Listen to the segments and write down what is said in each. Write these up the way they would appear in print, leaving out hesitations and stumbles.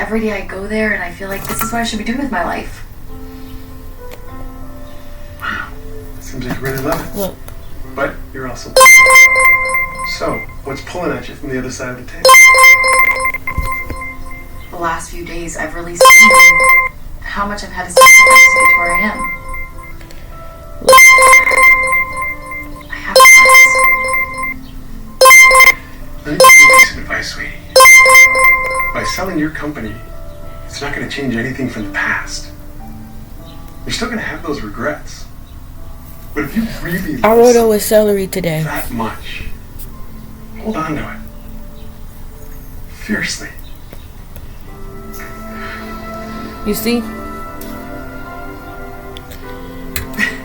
every day I go there and I feel like this is what I should be doing with my life. Wow. Seems like you really love it. Look. But you're also... So, what's pulling at you from the other side of the table? The last few days I've really seen how much I've had to sacrifice to get to where I am. I have Let me give you some advice, sweetie. By selling your company, it's not going to change anything from the past. You're still going to have those regrets. But if you really I wrote it with celery today. that much, hold on to it. Fiercely. You see?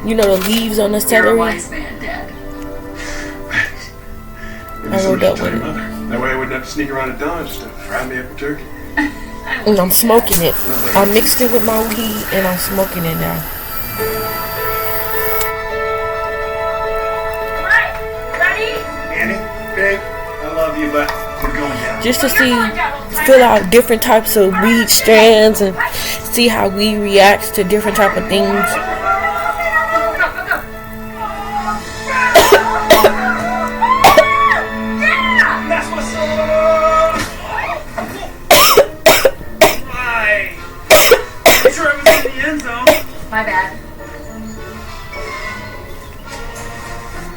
You know the leaves on the You're a celery? wise man, Dad. Maybe I somebody wrote should up tell with your it. mother. That way I wouldn't have to sneak around at dawn just to fry me up a turkey. And I'm smoking it. I mixed it with my weed and I'm smoking it now. Right, ready? Annie, babe, I love you, but we're going down. Just to fill out different types of weed strands and see how weed reacts to different type of things. Go, go, go. Yeah! That's what's up! Hi! Make sure I was in the end zone. My bad.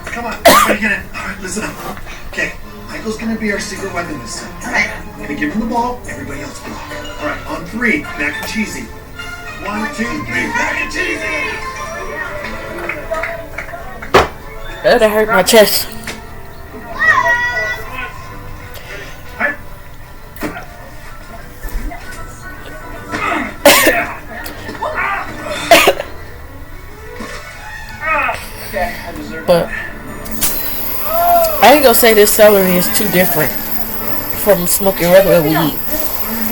Come on, everybody get in. All right, listen up. Okay, Michael's gonna be our secret weapon this time. All right, I'm gonna give him the ball. Everybody else block. All right, on three, mac and cheesy. 1, 2, 3, mac and cheesy. That hurt my chest. Hi. But I ain't gonna say this celery is too different from smoking regular weed.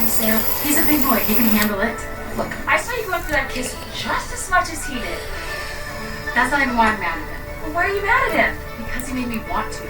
Sam, he's a big boy. He can handle it. Look, I saw you going through that kiss just as much as he did. that's not even why I'm mad at him. Well, why are you mad at him? Because he made me want to.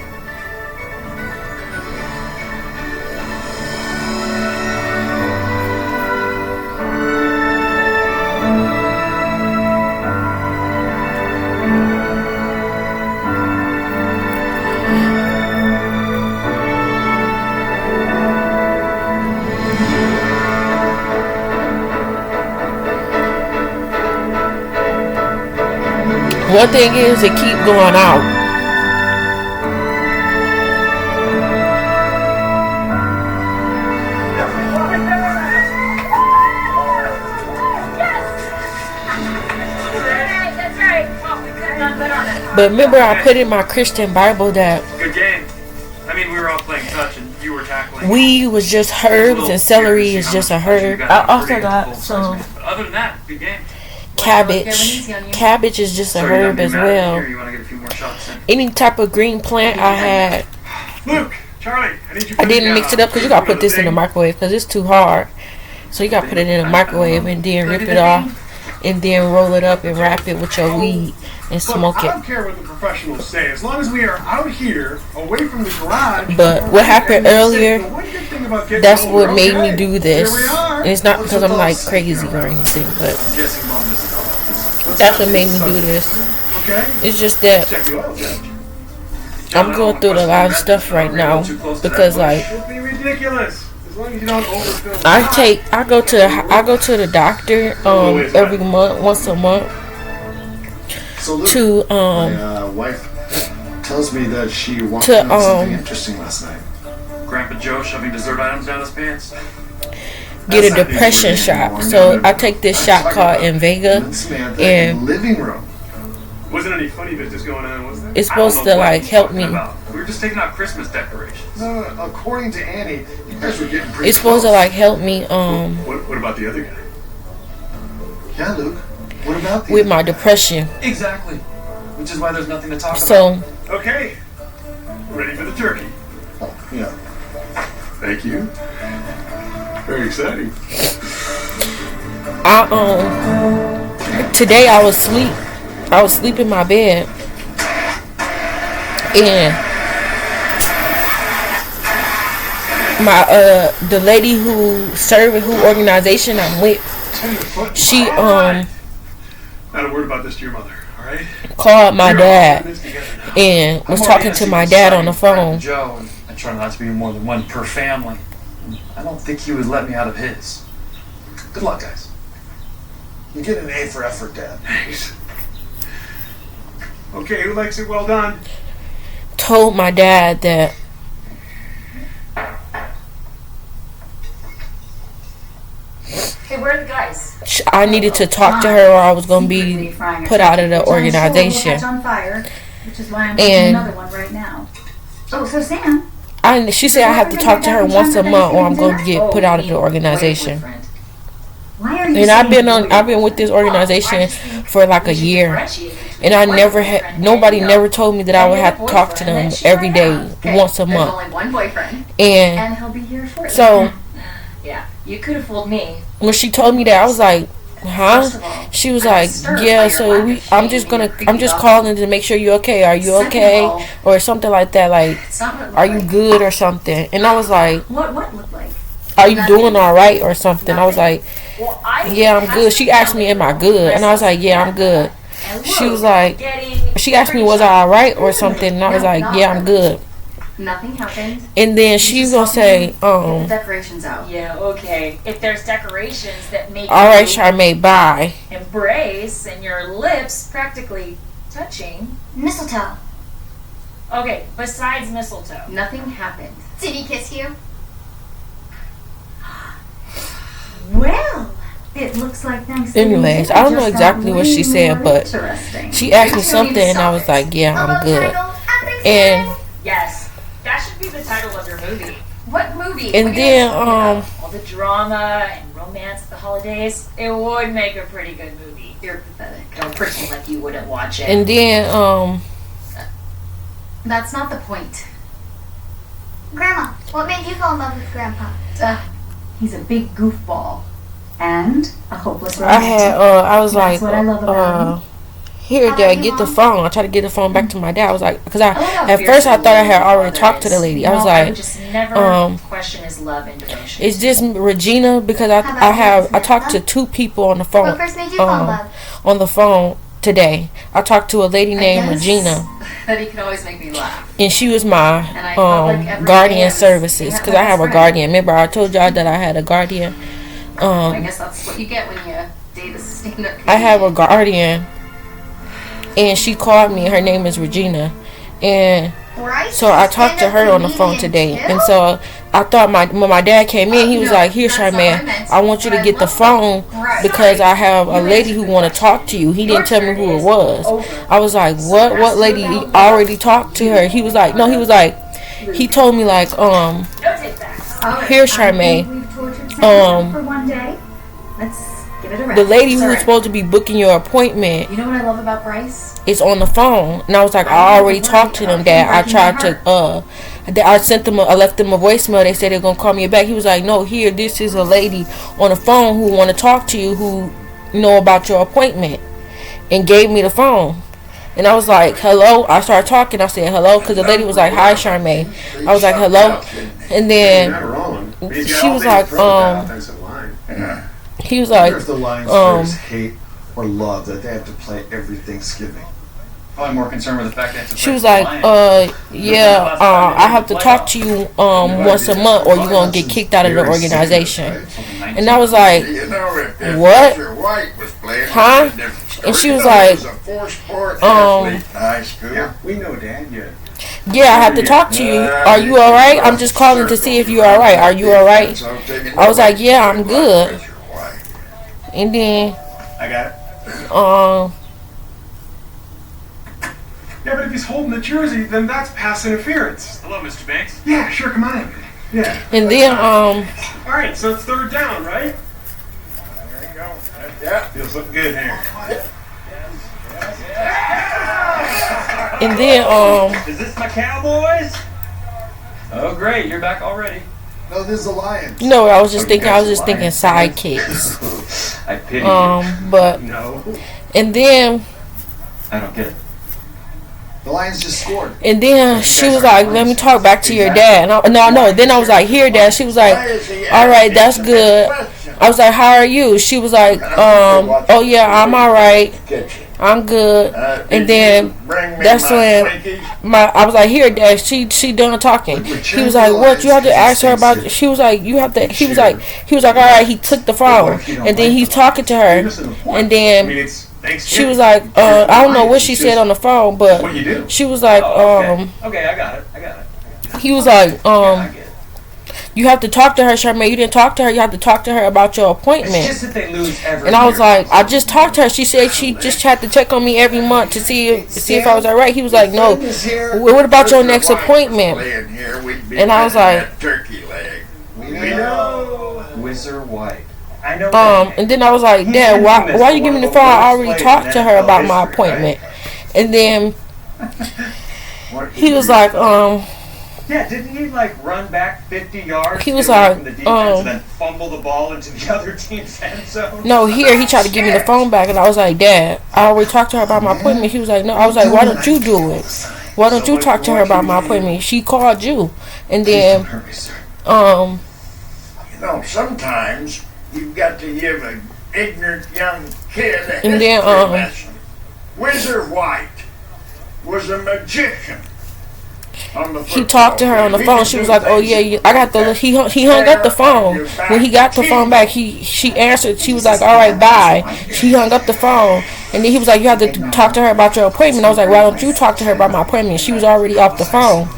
One thing is, it keep going out. That's right. Oh, we could have done better on that. But remember, I put in my Christian Bible that Good game. I mean, we were all playing touch and you were tackling. weed was just herbs and celery is just a herb. I also got some But other than that, good game. cabbage. Cabbage is just a Sorry, herb don't as be mad at me well. here. You want to get a few more shots in? Any type of green plant I had. Luke, Charlie, I need you. I didn't mix it up because you gotta put this in the microwave because it's too hard. So you gotta put it in the microwave and then rip it off and then roll it up and wrap it with your weed and smoke I it. don't care what the professionals say, as long as we are out here, away from the garage. But what happened earlier, The one good thing about getting that's older, what made me okay, do this. Here we are. And it's not because I'm like crazy or anything, but I'm guessing Mom doesn't know about this. that's what made me do this. Okay? It's just that Check the oil change. I'm going through a lot of stuff right now because like It'd be ridiculous. As long as you don't overfill. I go to the doctor every month, once a month So Luke, to my wife tells me that she walked to, into something interesting last night. Grandpa Joe shoving dessert items down his pants. get a depression shot. So I take this shot called Invega And Samantha in and the living room. Wasn't any funny business going on, was there? it's I don't supposed know to what like he's help talking me. about. We were just taking out Christmas decorations. No, according to Annie, you guys were getting pretty It's supposed to close. like help me What about the other guy? Yeah, Luke. What about the with my depression. Exactly. Which is why there's nothing to talk about. So Okay. Ready for the turkey. Oh, yeah. Thank you. Very exciting. I today I was asleep in my bed and my the lady who serving who organization I'm with, Tell your foot. she Not a word about this to your mother, all right? called my We're all dad in this together now. and was I'm talking already to on my the dad side on the of your friend phone. Joe, and I try not to be more than one per family. I don't think he would let me out of his. Good luck, guys. You get an A for effort, Dad. Thanks. Okay, who likes it well done? Told my dad that Hey, where are the guys? I needed to talk to her or I was gonna be put out of the organization. On fire, which is why I'm And- making another one right now. Oh, so Sam, She said I have to talk to her once a month or I'm gonna get put out of the organization. why are you? And I've saying been boyfriend? with this organization for like a year, and I never had nobody never told me that I would have to talk to them every day, once a There's month. only one boyfriend, And and he'll be here shortly. so Yeah, you could have fooled me. when she told me that, I was like, huh? First of all, She was I'm like, disturbed by yeah. your So lack of I'm shame just and your I'm just creepy calling to make sure you're okay. Are you Second of okay? all, Or something like that. Like, it's not what it looked are you like. good or something? And I was like, What looked like? are you doing all right or something? I was like, Well, I yeah, I'm good. She asked me, am I good? And I was like, yeah, I'm good. And She was look, like, getting she asked me, was I all right or something? And I was like, yeah, I'm good. Nothing happened. And then she was gonna say, Get the decorations out. Yeah, okay. If there's decorations that make all right, you Charmaine, bye. embrace and your lips practically touching. Mistletoe. Okay, besides mistletoe. Nothing happened. Did he kiss you? Well, it looks like Thanksgiving. Anyways, dinner I don't know just exactly got what she way said, more but interesting. she asked me something and I was like, yeah, I'm Hello, good. title. Happy And Yes, that should be the title of your movie. What movie? What and are you then guys talking about? All the drama and romance at the holidays. It would make a pretty good movie. You're pathetic. Don't pretend like you wouldn't watch it. and then That's not the point. Grandma, what made you fall in love with Grandpa? He's a big goofball and a hopeless I romantic. had I was That's like what I love about here, How Dad, about you, get the Mom? phone. I tried to get the phone back to my dad. I was like, because I I love how at first I fierce thought I your had already father talked to the is. lady. I was No, I would like, just never question his love and devotion. is this Regina? Because How about I you, talked to Samantha? 2 people on the What phone first made you fall in um, love? on the phone today. I talked to a lady named guess Regina, That he can always make me laugh. and she was my And I felt like every guardian day I was services being because my I have a best friend. guardian. Remember, I told y'all that I had a guardian. I guess that's what you get when you date a stand-up comedian. I have a guardian, and she called me. Her name is Regina, and Right? so I talked to her on the phone today. And so I thought when my dad came in, he was No, like, "Here, that's not what I Charmaine, meant. I want you to But I get the love phone Right. because I have a lady who want to talk to you." He didn't tell me who it was. I was like, "What? What lady?" He already talked to her. He was like, "No." He was like, he told me like, Don't take that. "Here, I think Charmaine, we've tortured Santa for one day. Let's give it a rest. the lady who was Sorry. supposed to be booking your appointment You know what I love about Bryce? is on the phone." And I was like, "I already talked to them, Dad. I tried to I sent them I left them a voicemail. They said they're gonna call me back." He was like, "No, here, this is a lady on the phone who want to talk to you, who know about your appointment," and gave me the phone. And I was like, "Hello." I started talking. I said, "Hello," because the lady was like, "Hi, Charmaine." I was like, "Hello," and You're then not wrong. But he's got she all was things like, thrown with that offensive line. he was I like, wonder if the Lions um, players hate or love that they have to play every Thanksgiving. Probably more concerned with the fact that she was like, yeah, I have to talk to you once a month or you're gonna get kicked out of the organization. And I was like, You know, if what? Mr. White was playing, Huh? it'd be a different story. And she You was know, like, it was a four-sport um, athlete in high school. Yeah, we know, Dad. yeah, I have to talk to you. Are you alright? I'm just calling to see if you're alright. Are you alright? I was like, yeah, I'm good. And then, I got it. Yeah, but if he's holding the jersey, then that's pass interference. Hello, Mr. Banks. Yeah, sure, come on in. Yeah. and then, All right, so it's 3rd down, right? There you go. Yeah. Feels looking good here. and then, Is this my Cowboys? Oh, great. You're back already. No, this is the Lions. you know, I was just thinking sidekicks. I pity But, No. and then, I don't get it. The Lions just scored. And then she was like, let me talk back to your dad. And no. Then I was like, here, Dad. She was like, all right, that's good. I was like, how are you? She was like, oh yeah, I'm all right. I'm good. And then that's when I was like, here, Dad. She done talking. He was like, what? You have to ask her about. She was like, you have to. He was like, all right. He took the phone, and then he's talking to her, and then she was like, I don't know what she said on the phone, but she was like, Okay, I got it. he was like, you have to talk to her, Charmaine. You didn't talk to her. You have to talk to her about your appointment. It's just that they lose every And I was year. like, I just talked to her. She said she just had to check on me every month to see if I was all right. He was like, no. What about your next appointment? And I was like, turkey leg. We know Whizzer White. I know that. and then I was like, Dad, why you give me the phone? I already talked to her about my appointment. And then he was like, yeah, didn't he like run back 50 yards? He was get away like, from the defense and then fumble the ball into the other team's end zone? no, here he tried to give me the phone back, and I was like, Dad, I already talked to her about my appointment. He was like, no. I was like, why don't you do it? Why don't you talk to her about my appointment? She called you, and then You know, sometimes you've got to give an ignorant young kid a And then, history lesson. Whizzer White was a magician. he talked to her on the phone. She was like, oh yeah, I got the. He hung up the phone. When he got the phone back, she answered. She was like, all right, bye. She hung up the phone, and then he was like, you have to talk to her about your appointment. I was like, why don't you talk to her about my appointment? She was already off the phone.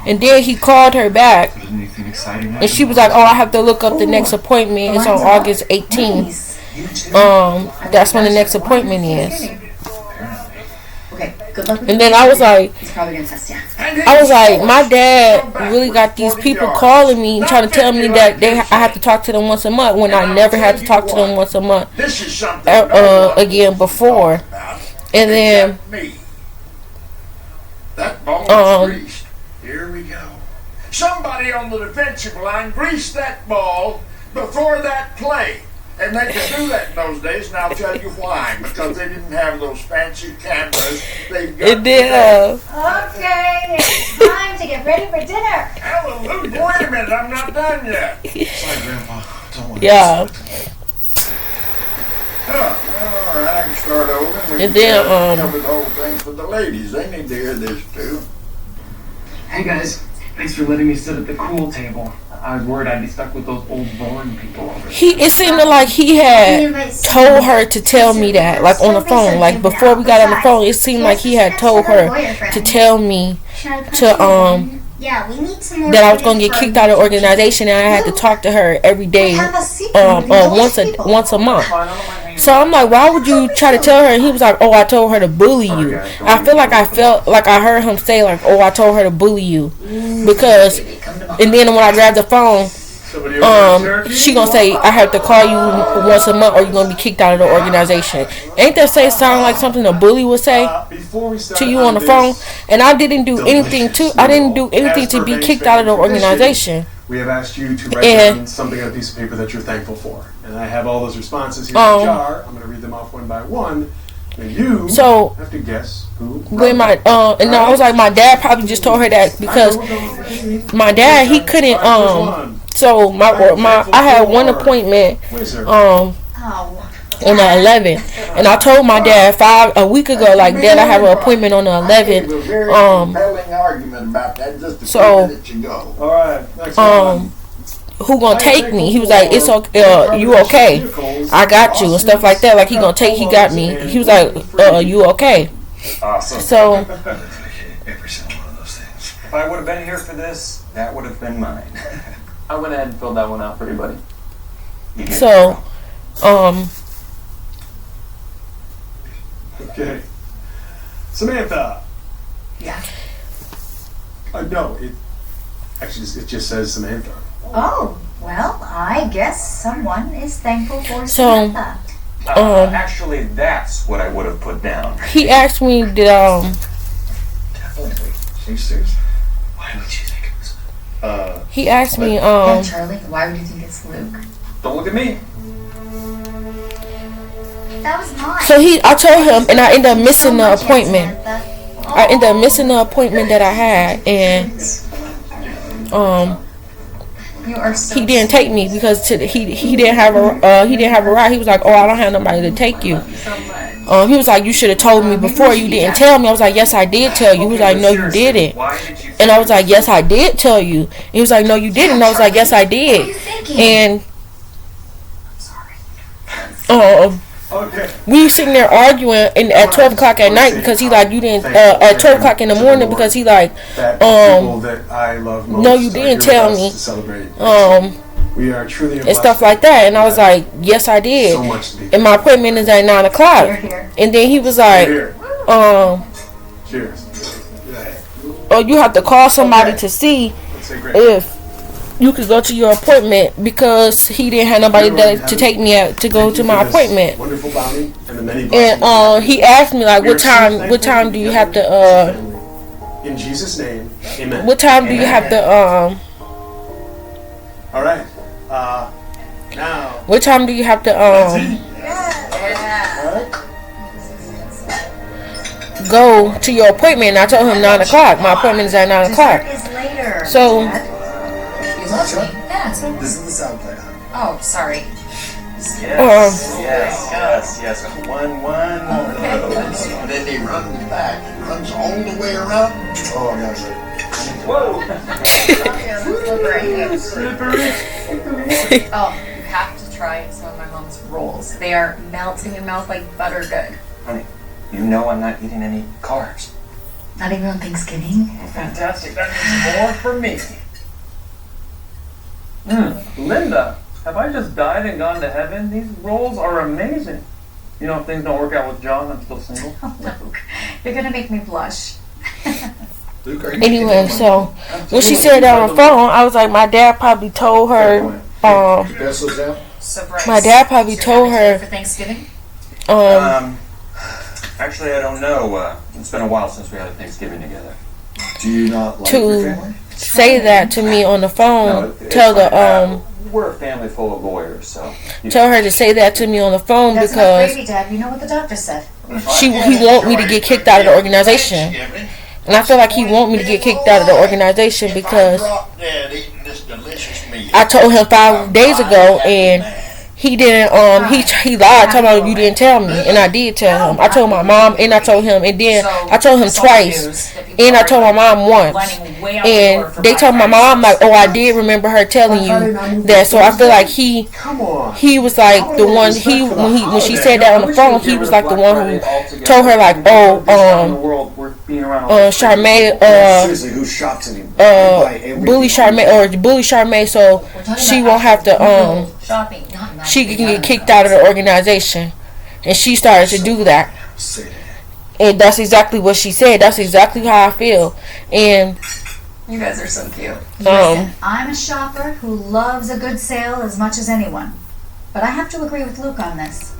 And then he called her back, and she was like, oh, I have to look up the next appointment. It's on August 18th. That's when the next appointment is. Okay, good luck with And then I was like, He's probably gonna test you. my dad really got these people calling me and trying to tell me that I have to talk to them once a month when I never had to talk to them once a month again before. And then that ball is greased. Here we go. Somebody on the defensive line greased that ball before that play. And they could do that in those days, and I'll tell you why. Because they didn't have those fancy cameras they've got today. Okay, it's time to get ready for dinner. Hallelujah. Wait a minute, I'm not done yet. Sorry, Grandpa. Don't worry. Yeah. All right, I can start over. We And can then, cover the whole thing for the ladies. They need to hear this, too. Hey guys, thanks for letting me sit at the cool table. I was worried I'd be stuck with those old Vaughn people over there. It seemed like he had told her to tell me that, like on the phone. Like before we got on the phone, it seemed like he had told her to tell me Yeah, we need some more that I was gonna get kicked out of the organization, and I had to talk to her every day, once a month. So I'm like, why would you try to tell her? And he was like, oh, I told her to bully you. I felt like I heard him say like, oh, I told her to bully you, because, and then when I grabbed the phone, she gonna say I have to call you once a month or you're gonna be kicked out of the organization. Ain't that sound like something a bully would say to you on the phone? And I didn't do anything to be kicked out of the organization. We have asked you to write down something on a piece of paper that you're thankful for. And I have all those responses here in the jar. I'm going to read them off one by one. And you have to guess who. When I was like, my dad probably just told her that because my dad, he couldn't, so I had one appointment, on the 11th, and I told my dad a week ago, like, Dad, I have an appointment on the 11th. Who gonna take me? He was like, it's okay, you okay? I got you and stuff like that. Like he got me. He was like, you okay? Awesome. So if I would have been here for this, that would have been mine. I went ahead and filled that one out for everybody. So, Okay. Samantha. Yeah. No, it just says Samantha. Oh, well, I guess someone is thankful for So, Samantha. Actually, that's what I would have put down. he asked me, Definitely. Are you serious? Why would you think it was? he asked me, Yeah, Charlie, why would you think it's Luke? Don't look at me. That was mine. so I told him, and I ended up missing the appointment. I ended up missing the appointment that I had, and You are so he didn't take me because he didn't have a ride. He was like, "Oh, I don't have nobody to take you." He was like, "You should have told me before. You didn't tell me." I was like, "Yes, I did tell you." He was like, "No, you didn't." And I was like, "Yes, I did tell you." And he was like, "No, you didn't." And I was like, "Yes, I did." And we sitting there arguing at 12 o'clock at night because he like, you didn't at 12 o'clock in the morning because he like, no, you didn't tell me, we are truly and stuff like that. And I was like, yes, I did. And my appointment is at 9 o'clock. And then he was like, cheers. oh, you have to call somebody to see if you could go to your appointment because he didn't have nobody to take me out to go to my appointment. Wonderful bounty and the many And he asked me like, what time do you have to in Jesus' name, amen. what time do you have to All right. Now. what time do you have to go to your appointment? And I told him 9 o'clock. My appointment is at 9 o'clock. So This is the sound play. Oh, sorry. Yes. One. And then he runs back. Runs all the way around. Oh, I got it. Whoa! Oh, you have to try some of my mom's rolls. They are melt in your mouth like butter good. Honey, you know I'm not eating any carbs. Not even on Thanksgiving. Fantastic. That means more for me. Linda, have I just died and gone to heaven? These rolls are amazing. You know, if things don't work out with John, I'm still single. Oh, Luke, you're gonna make me blush. anyway, so when she said that on the phone, I was like, my dad probably told her. So Bryce, My dad probably told her. for Thanksgiving. Actually, I don't know. It's been a while since we had a Thanksgiving together. Do you not like To your family? say that to me on the phone. Tell the We're a family full of lawyers, so tell her to say that to me on the phone That's not because gravy, Dad. You know what the doctor said. he want me to get kicked out of the organization, and I feel like he want me to get kicked out of the organization because I told him 5 days ago and he didn't. He lied, talking about you didn't tell me, and I did tell him. I told my mom and I told him, and then I told him twice, and I told my mom once. And they told my mom like, oh, I did remember her telling you that. So I feel like he was like the one. When she said that on the phone, he was like the one who told her like, Charmaine, Seriously, who shopped in him? bully Charmaine, so she won't have to Shopping, not nice. she can get kicked out of the organization, and she started to do that. And that's exactly what she said. That's exactly how I feel. And You guys are so cute. Listen, I'm a shopper who loves a good sale as much as anyone. But I have to agree with Luke on this.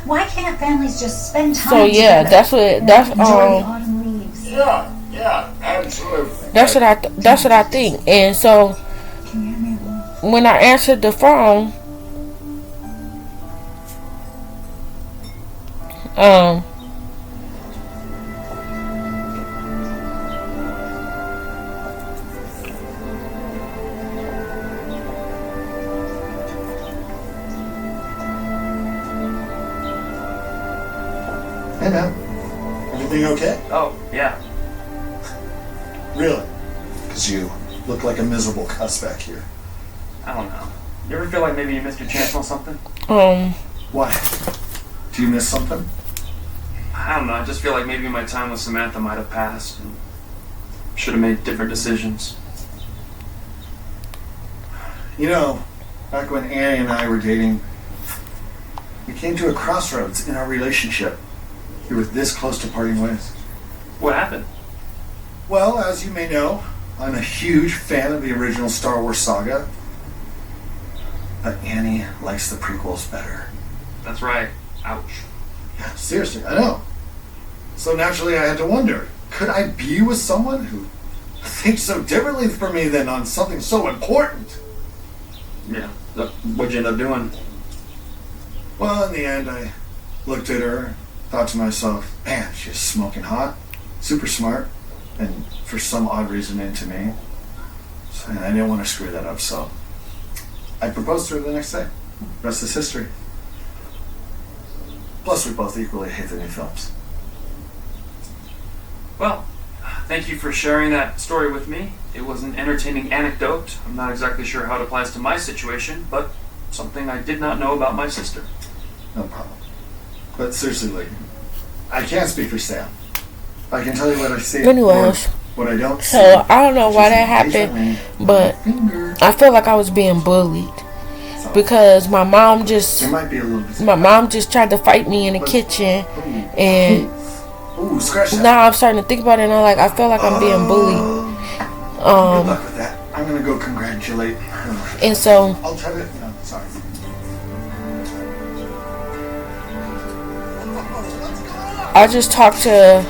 Why can't families just spend time so yeah, together? that's Enjoy the autumn leaves. Yeah, absolutely. that's what I think. And so when I answered the phone, Hey, man. Everything okay? Oh, yeah. Really? Because you look like a miserable cuss back here. I don't know. You ever feel like maybe you missed your chance on something? Why? Do you miss something? I don't know. I just feel like maybe my time with Samantha might have passed and should have made different decisions. You know, back when Annie and I were dating, we came to a crossroads in our relationship. We were this close to parting ways. What happened? Well, as you may know, I'm a huge fan of the original Star Wars saga. But Annie likes the prequels better. That's right. Ouch. Yeah, seriously, I know. So naturally I had to wonder, could I be with someone who thinks so differently from me than on something so important? Yeah. What'd you end up doing? Well, in the end, I looked at her, thought to myself, man, she's smoking hot. super smart, and for some odd reason into me. And I didn't want to screw that up, so I proposed to her the next day. Rest is history. Plus, we both equally hate the new films. Well, thank you for sharing that story with me. It was an entertaining anecdote. I'm not exactly sure how it applies to my situation, but something I did not know about my sister. No problem. But seriously, like, I can't speak for Sam. I can tell you what I see. Anyways, what I don't see. so I don't know why that happened, but I feel like I was being bullied because my mom just tried to fight me in the kitchen, and now I'm starting to think about it, and I feel like I'm being bullied. Good luck with that. I'm gonna go congratulate her. And so I'll try to. No, sorry. I just talked to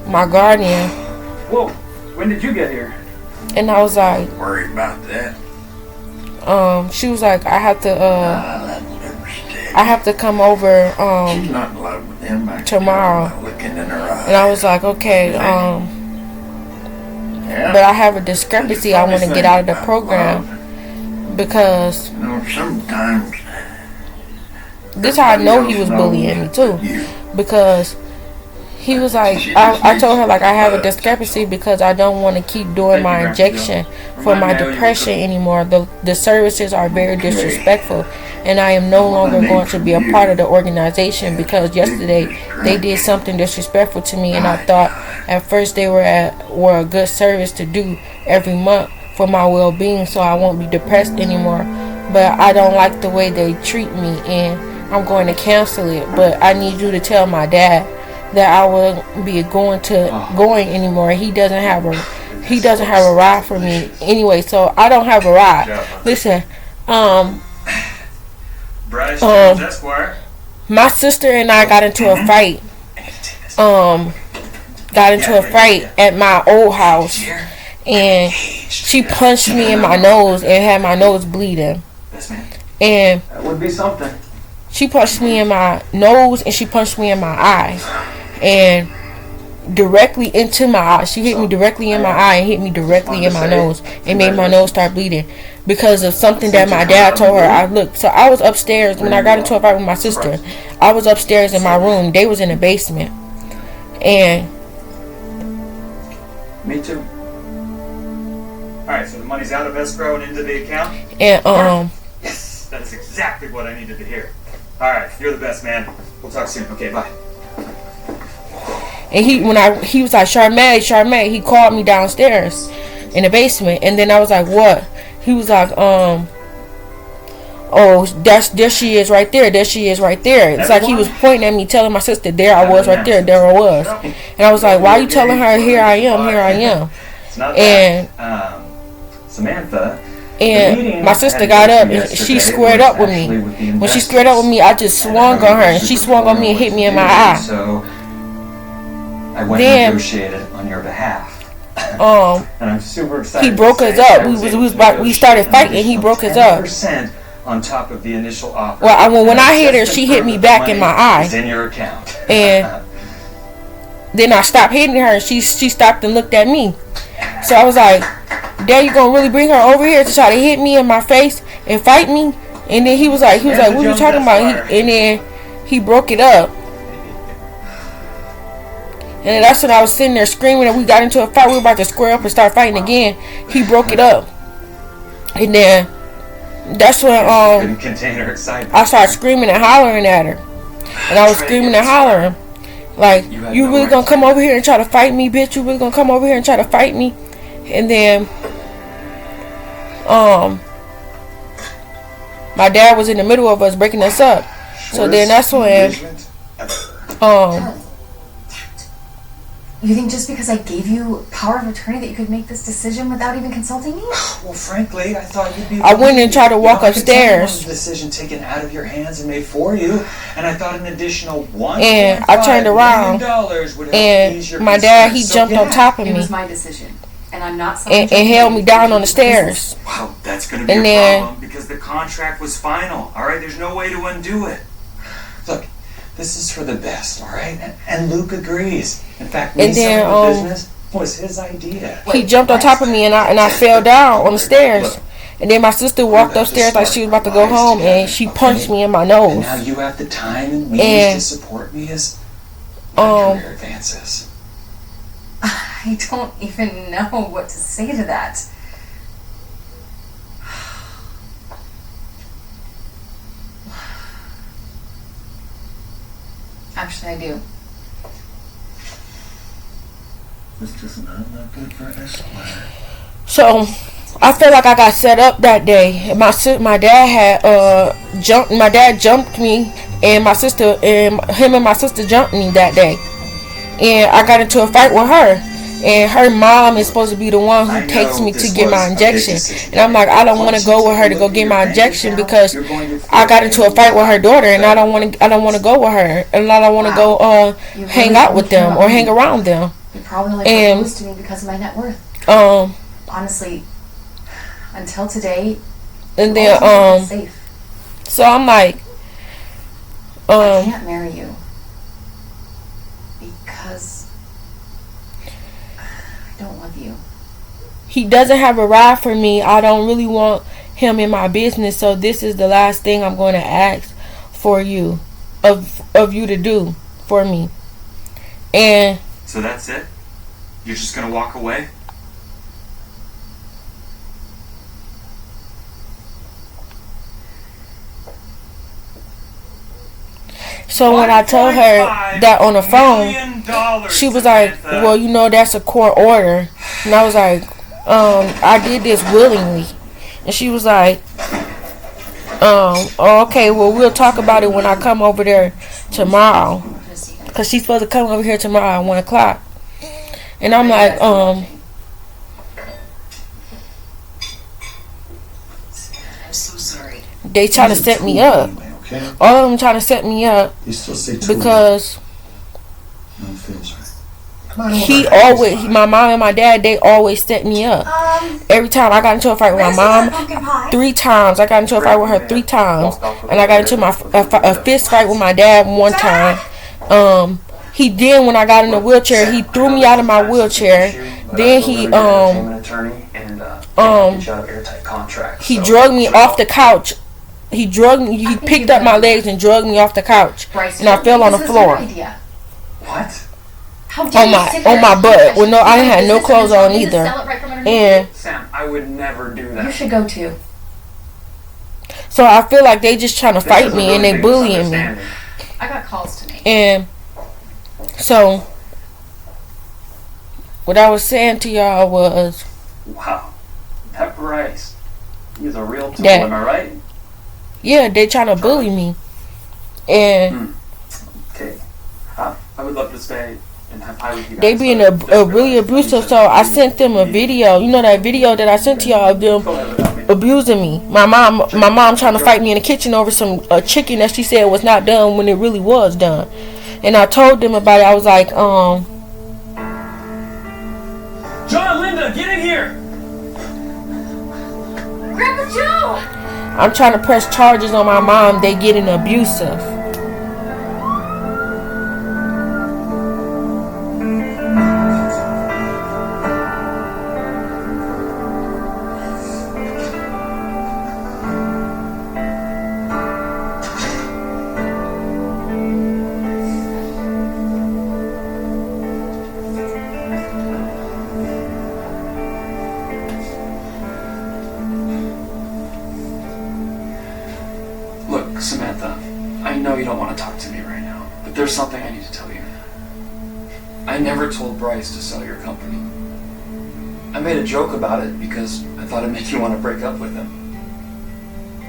my guardian. Whoa, when did you get here? And I was like, Worried about that. She was like, I have to come over She's not in love with him. tomorrow. Looking in her eyes. And I was like, okay, but I have a discrepancy. I want to get out of the program because Sometimes this how I know he was bullying me too, because he was like, I told her like I have a discrepancy because I don't want to keep doing my injection for my depression anymore. The services are very disrespectful, and I am no longer going to be a part of the organization because yesterday they did something disrespectful to me, and I thought at first they were a good service to do every month for my well-being, so I won't be depressed anymore. But I don't like the way they treat me, and I'm going to cancel it. But I need you to tell my dad that I won't be going anymore. He doesn't have a ride for me anyway, so I don't have a ride. Listen, Bryce Jones Esquire. My sister and I got into a fight. At my old house, and she punched me in my nose and had my nose bleeding. And that would be something. She punched me in my nose and she punched me in my eye, and directly into my eye. She hit me directly in my eye and hit me directly in my nose and made my nose start bleeding because of something that my dad told her. So I was upstairs when I got into a fight with my sister. I was upstairs in my room. They was in the basement, and me too. Alright, so the money's out of escrow and into the account? And yes, that's exactly what I needed to hear. Alright, you're the best, man. We'll talk soon. Okay, bye. And he was like, Charmaine, he called me downstairs in the basement, and then I was like, what? He was like, oh, there she is right there. It's like he was pointing at me, telling my sister, there I was right there. There I was. And I was like, why are you telling her, here I am? It's not and that. Samantha. And my sister got up and she squared up with me. When she squared up with me, I just swung on her, and she swung on me and hit me in my eye. So I went and negotiated on your behalf. And I'm super excited. He broke us up. We started fighting. He broke us up. On top of the initial offer. Well, when I hit her, she hit me back in my eye. In your account. And then I stopped hitting her, and she stopped and looked at me. So I was like, Dad, you gonna really bring her over here to try to hit me in my face and fight me? And then he was like, what are you talking about? And then he broke it up. And then that's when I was sitting there screaming, and we got into a fight. We were about to square up and start fighting again. He broke it up. And then that's when couldn't contain her excitement. I started screaming and hollering at her. And I was screaming and hollering. Like, you really gonna come over here and try to fight me, bitch? You really gonna come over here and try to fight me? And then my dad was in the middle of us breaking us up. So then that's when You think just because I gave you power of attorney that you could make this decision without even consulting me? Well, frankly, I thought you'd be. I went and tried to walk upstairs. Decision taken out of your hands and made for you, and I thought an additional $1.5 and I turned around, and my dad, he jumped on top of me. It was my decision, and I'm not. And held me down on the stairs. Wow, that's going to be a problem because the contract was final. All right, there's no way to undo it. Look, This is for the best, all right? And Luke agrees. In fact, And then, the business was his idea. He jumped on top of me and I fell down on the stairs. And then my sister walked upstairs like she was about to go home and she punched me in my And nose. now you have the time and means to support me as my career advances. I don't even know what to say to that. Actually, I do. This does not look good for Esquire. So I feel like I got set up that day. My dad had jumped. My dad jumped me, and my sister and my sister jumped me that day. And I got into a fight with her. And her mom is supposed to be the one who takes me to get my injection. And I'm like, I don't want to go with her to go get my injection because I got into a fight with her daughter, and I don't want to go with her, and I don't want to go hang out with them or hang around them. You probably only proposed to me because of my net worth. Honestly, until today, and then safe. So I'm like, I can't marry you because I don't love you. He doesn't have a ride for me. I don't really want him in my business, so this is the last thing I'm going to ask for you, of you to do for me. And so that's it? You're just gonna walk away? so when I told her that on the phone, she was like, well, you know, that's a court order. And I was like, I did this willingly. And she was like, okay, well, we'll talk about it when I come over there tomorrow. Because she's supposed to come over here tomorrow at 1 o'clock. And I'm like, I'm so sorry. they trying to set me up. All of them trying to set me up because my mom and my dad, they always set me up. Every time I got into a fight with my mom 3 times. I got into a fight with her 3 times. And I got into a fist fight with my dad 1 time. He did when I got in the wheelchair. He threw me out of my wheelchair. Then he drugged me off the couch. He picked up my legs and drugged me off the couch, and I fell on the floor. What? On my butt. Well, no, I had no clothes on either. And Sam, I would never do that. You should go too. So I feel like they just trying to fight me and they bullying me. I got calls to make. And so what I was saying to y'all was, wow, that Bryce, he's a real tool, am I right? Yeah, they trying to bully me. And okay, I would love to stay and have pie with you guys. They being really abusive, so I sent them a video. You know that video that I sent to y'all of them abusing me. My mom trying to fight me in the kitchen over some chicken that she said was not done when it really was done. And I told them about it. I was like, John, Linda, get in here! Grandpa Joe! I'm trying to press charges on my mom. They getting abusive. Samantha, I know you don't want to talk to me right now, but there's something I need to tell you. I never told Bryce to sell your company. I made a joke about it because I thought it'd make you want to break up with him.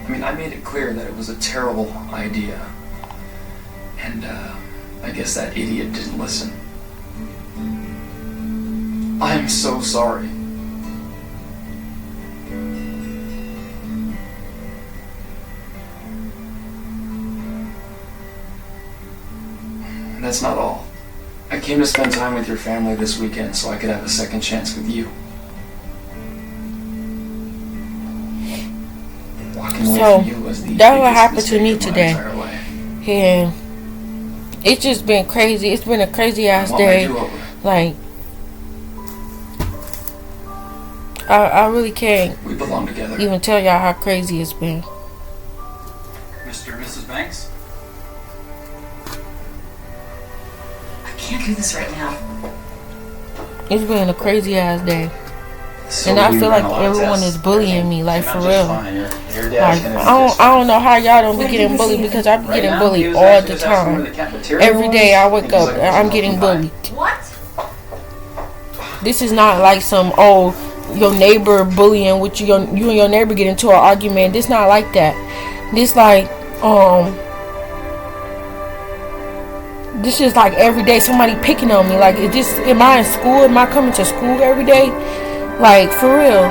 I mean, I made it clear that it was a terrible idea. And, I guess that idiot didn't listen. I'm so sorry. That's not all. I came to spend time with your family this weekend so I could have a second chance with you. Walking away from you was the that's what biggest happened to me mistake of my today. entire life. And It's just been crazy. It's been a crazy ass What made day. you over? Like, I really can't We belong together. even tell y'all how crazy it's been. Mr. and Mrs. Banks? I can't do this right now. It's been a crazy ass day. So And I we feel ran like a lot of everyone tests. is bullying me, like, Came for out just real. fine. Your dad's Like, gonna I don't know how y'all don't be getting bullied, because I be Right getting now, bullied he was all actually the just asking where time. the cafeteria Every was. day I wake He's up, like, I'm "Well, getting fine." bullied. What? This is not like some, oh, your neighbor bullying with you, you and your neighbor get into an argument. This not like that. This like, this is like every day somebody picking on me. Like, am I in school? Am I coming to school every day? Like, for real.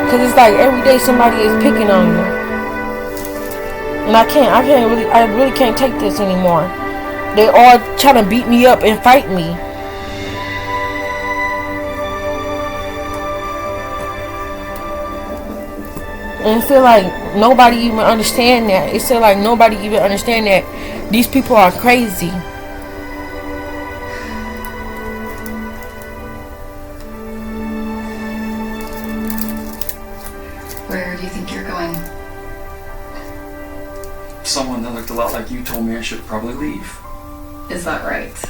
Cause it's like every day somebody is picking on you. And I really can't take this anymore. They all trying to beat me up and fight me. And I feel like nobody even understand that. It feel like nobody even understand that these people are crazy. Where do you think you're going? Someone that looked a lot like you told me I should probably leave. Is that right?